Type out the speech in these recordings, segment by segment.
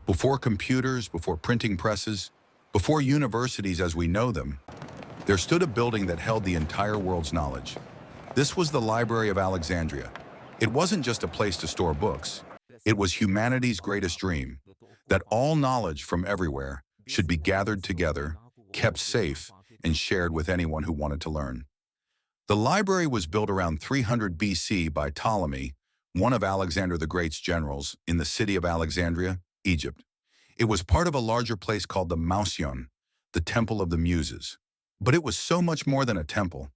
Before computers, before printing presses, before universities as we know them, there stood a building that held the entire world's knowledge. This was the Library of Alexandria. It wasn't just a place to store books. It was humanity's greatest dream, that all knowledge from everywhere should be gathered together, kept safe, and shared with anyone who wanted to learn. The library was built around 300 BC by Ptolemy, one of Alexander the Great's generals, in the city of Alexandria, Egypt. It was part of a larger place called the Mausion, the Temple of the Muses. But it was so much more than a temple.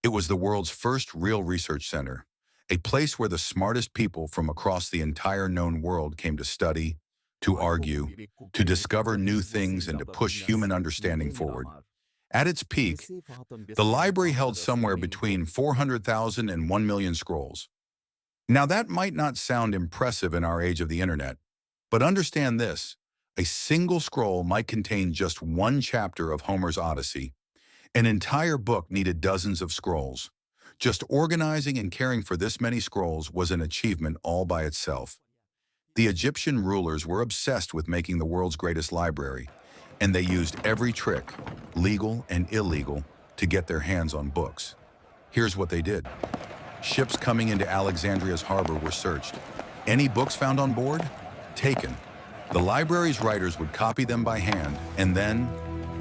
It was the world's first real research center, a place where the smartest people from across the entire known world came to study, to argue, to discover new things, and to push human understanding forward. At its peak, the library held somewhere between 400,000 and 1 million scrolls. Now that might not sound impressive in our age of the internet, but understand this: a single scroll might contain just one chapter of Homer's Odyssey. An entire book needed dozens of scrolls. Just organizing and caring for this many scrolls was an achievement all by itself. The Egyptian rulers were obsessed with making the world's greatest library, and they used every trick, legal and illegal, to get their hands on books. Here's what they did. Ships coming into Alexandria's harbor were searched. Any books found on board? Taken. The library's writers would copy them by hand, and then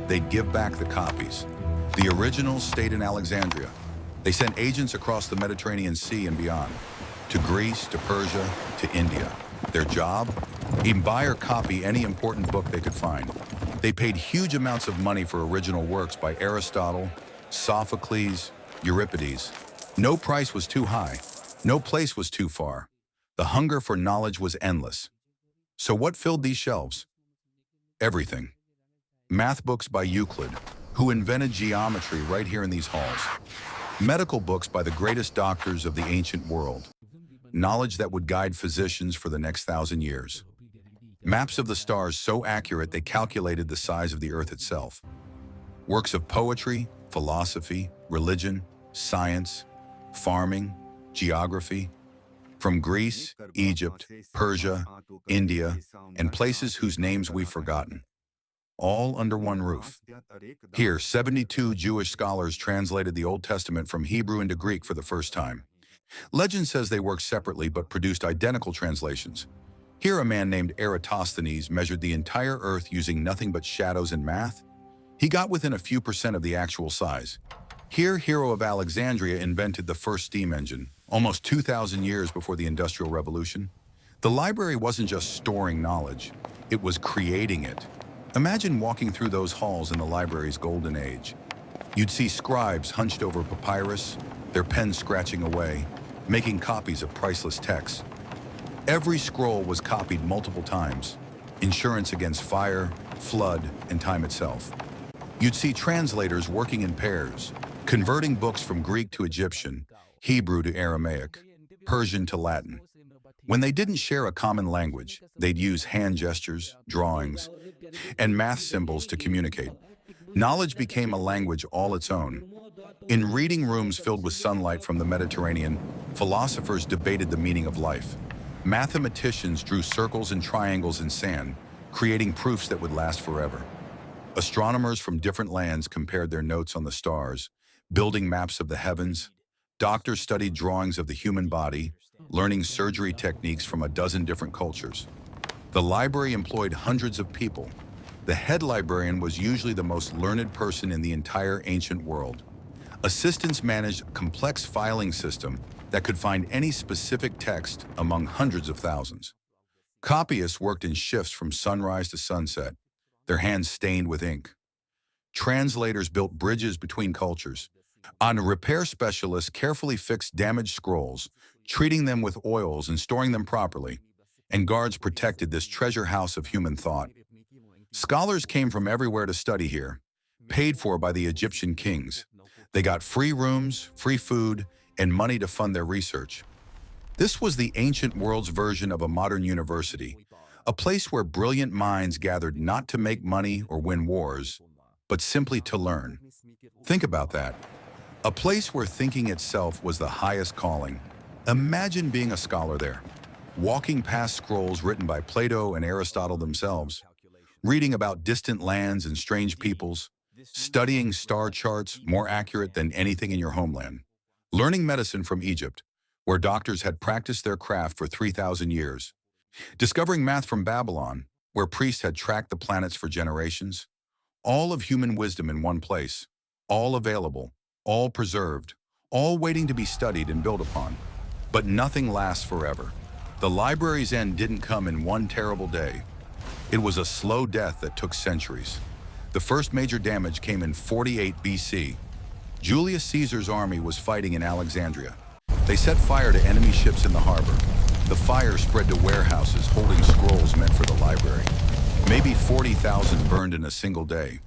they'd give back the copies. The originals stayed in Alexandria. They sent agents across the Mediterranean Sea and beyond, to Greece, to Persia, to India. Their job? Even buy or copy any important book they could find. They paid huge amounts of money for original works by Aristotle, Sophocles, Euripides. No price was too high. No place was too far. The hunger for knowledge was endless. So what filled these shelves? Everything. Math books by Euclid, who invented geometry right here in these halls. Medical books by the greatest doctors of the ancient world. Knowledge that would guide physicians for the next 1,000 years. Maps of the stars so accurate they calculated the size of the Earth itself. Works of poetry, philosophy, religion, science, farming, geography, from Greece, Egypt, Persia, India, and places whose names we've forgotten. All under one roof. Here, 72 Jewish scholars translated the Old Testament from Hebrew into Greek for the first time. Legend says they worked separately but produced identical translations. Here, a man named Eratosthenes measured the entire Earth using nothing but shadows and math. He got within a few percent of the actual size. Here, Hero of Alexandria invented the first steam engine, almost 2,000 years before the Industrial Revolution. The library wasn't just storing knowledge, it was creating it. Imagine walking through those halls in the library's golden age. You'd see scribes hunched over papyrus, their pens scratching away, making copies of priceless texts. Every scroll was copied multiple times, insurance against fire, flood, and time itself. You'd see translators working in pairs, converting books from Greek to Egyptian, Hebrew to Aramaic, Persian to Latin. When they didn't share a common language, they'd use hand gestures, drawings, and math symbols to communicate. Knowledge became a language all its own. In reading rooms filled with sunlight from the Mediterranean, philosophers debated the meaning of life. Mathematicians drew circles and triangles in sand, creating proofs that would last forever. Astronomers from different lands compared their notes on the stars, building maps of the heavens. Doctors studied drawings of the human body, learning surgery techniques from a dozen different cultures. The library employed hundreds of people. The head librarian was usually the most learned person in the entire ancient world. Assistants managed a complex filing system that could find any specific text among hundreds of thousands. Copyists worked in shifts from sunrise to sunset, their hands stained with ink. Translators built bridges between cultures. Repair specialists carefully fixed damaged scrolls, treating them with oils and storing them properly. And guards protected this treasure house of human thought. Scholars came from everywhere to study here, paid for by the Egyptian kings. They got free rooms, free food, and money to fund their research. This was the ancient world's version of a modern university, a place where brilliant minds gathered not to make money or win wars, but simply to learn. Think about that. A place where thinking itself was the highest calling. Imagine being a scholar there. walking past scrolls written by Plato and Aristotle themselves, reading about distant lands and strange peoples, studying star charts more accurate than anything in your homeland, learning medicine from Egypt, where doctors had practiced their craft for 3,000 years, discovering math from Babylon, where priests had tracked the planets for generations, all of human wisdom in one place, all available, all preserved, all waiting to be studied and built upon. But nothing lasts forever. The library's end didn't come in one terrible day. It was a slow death that took centuries. The first major damage came in 48 BC. Julius Caesar's army was fighting in Alexandria. They set fire to enemy ships in the harbor. The fire spread to warehouses holding scrolls meant for the library. Maybe 40,000 burned in a single day.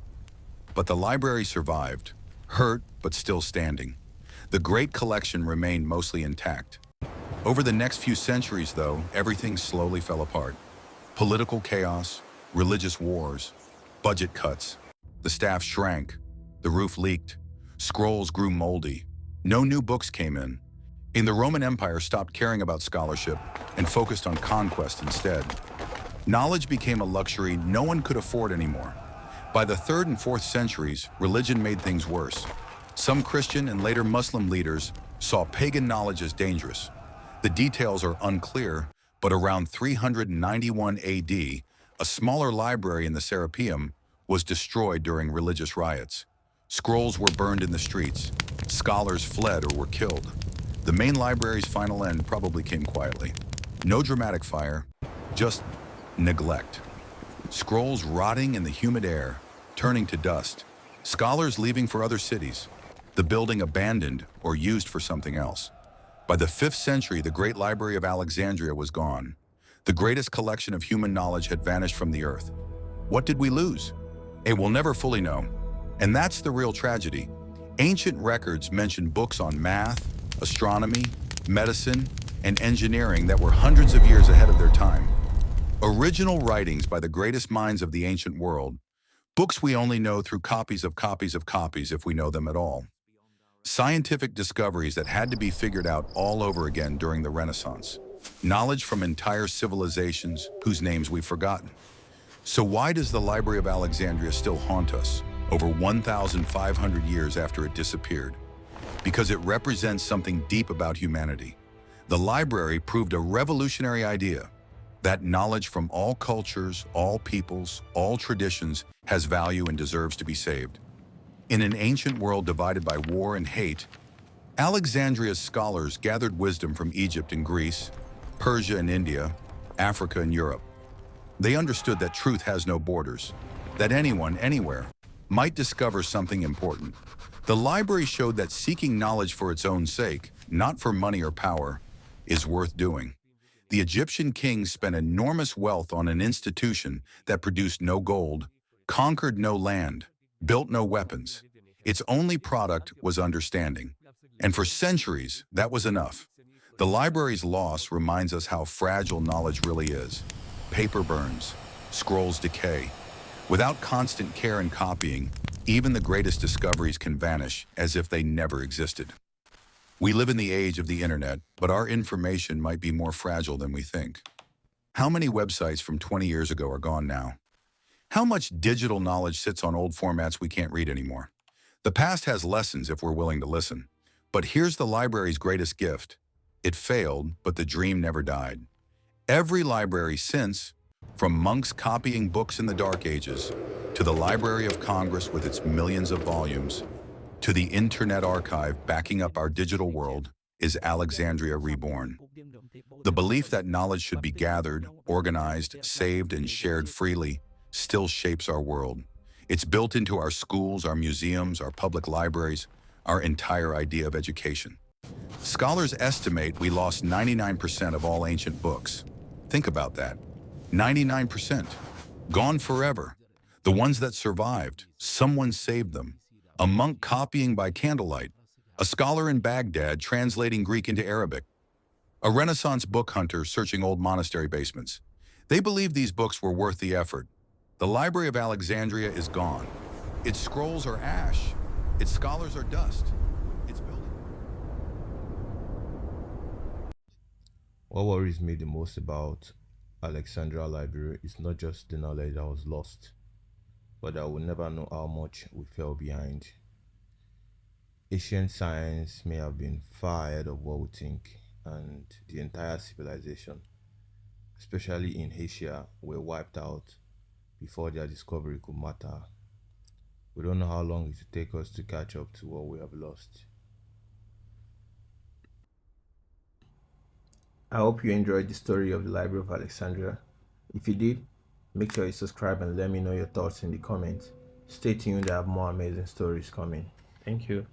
But the library survived, hurt but still standing. The great collection remained mostly intact. Over the next few centuries, though, everything slowly fell apart. Political chaos, religious wars, budget cuts. The staff shrank, the roof leaked, scrolls grew moldy. No new books came in. The Roman Empire stopped caring about scholarship and focused on conquest instead. Knowledge became a luxury no one could afford anymore. By the 3rd and 4th centuries, religion made things worse. Some Christian and later Muslim leaders saw pagan knowledge as dangerous. The details are unclear, but around 391 AD, a smaller library in the Serapeum was destroyed during religious riots. Scrolls were burned in the streets. Scholars fled or were killed. The main library's final end probably came quietly. No dramatic fire, just neglect. Scrolls rotting in the humid air, turning to dust. Scholars leaving for other cities. The building abandoned or used for something else. By the 5th century, the great Library of Alexandria was gone. The greatest collection of human knowledge had vanished from the earth. What did we lose? We'll never fully know. And that's the real tragedy. Ancient records mention books on math, astronomy, medicine, and engineering that were hundreds of years ahead of their time. Original writings by the greatest minds of the ancient world, books we only know through copies of copies of copies if we know them at all. Scientific discoveries that had to be figured out all over again during the Renaissance. Knowledge from entire civilizations whose names we've forgotten. So why does the Library of Alexandria still haunt us over 1,500 years after it disappeared? Because it represents something deep about humanity. The library proved a revolutionary idea that knowledge from all cultures, all peoples, all traditions has value and deserves to be saved. In an ancient world divided by war and hate, Alexandria's scholars gathered wisdom from Egypt and Greece, Persia and India, Africa and Europe. They understood that truth has no borders, that anyone, anywhere, might discover something important. The library showed that seeking knowledge for its own sake, not for money or power, is worth doing. The Egyptian kings spent enormous wealth on an institution that produced no gold, conquered no land, built no weapons. Its only product was understanding. And for centuries, that was enough. The library's loss reminds us how fragile knowledge really is. Paper burns, scrolls decay. Without constant care and copying, even the greatest discoveries can vanish as if they never existed. We live in the age of the internet, but our information might be more fragile than we think. How many websites from 20 years ago are gone now? How much digital knowledge sits on old formats we can't read anymore? The past has lessons if we're willing to listen. But here's the library's greatest gift. It failed, but the dream never died. Every library since, from monks copying books in the Dark Ages, to the Library of Congress with its millions of volumes, to the Internet Archive backing up our digital world, is Alexandria reborn. The belief that knowledge should be gathered, organized, saved, and shared freely still shapes our world. It's built into our schools, our museums, our public libraries, our entire idea of education. Scholars estimate we lost 99% of all ancient books. Think about that. 99%. Gone forever. The ones that survived, someone saved them. A monk copying by candlelight. A scholar in Baghdad translating Greek into Arabic. A Renaissance book hunter searching old monastery basements. They believed these books were worth the effort. The Library of Alexandria is gone. Its scrolls are ash. Its scholars are dust. Its building. What worries me the most about Alexandria Library is not just the knowledge that was lost, but that we'll never know how much we fell behind. Ancient science may have been far ahead of what we think, and the entire civilization, especially in Asia, were wiped out before their discovery could matter. We don't know how long it will take us to catch up to what we have lost. I hope you enjoyed the story of the Library of Alexandria. If you did, make sure you subscribe and let me know your thoughts in the comments. Stay tuned, I have more amazing stories coming. Thank you.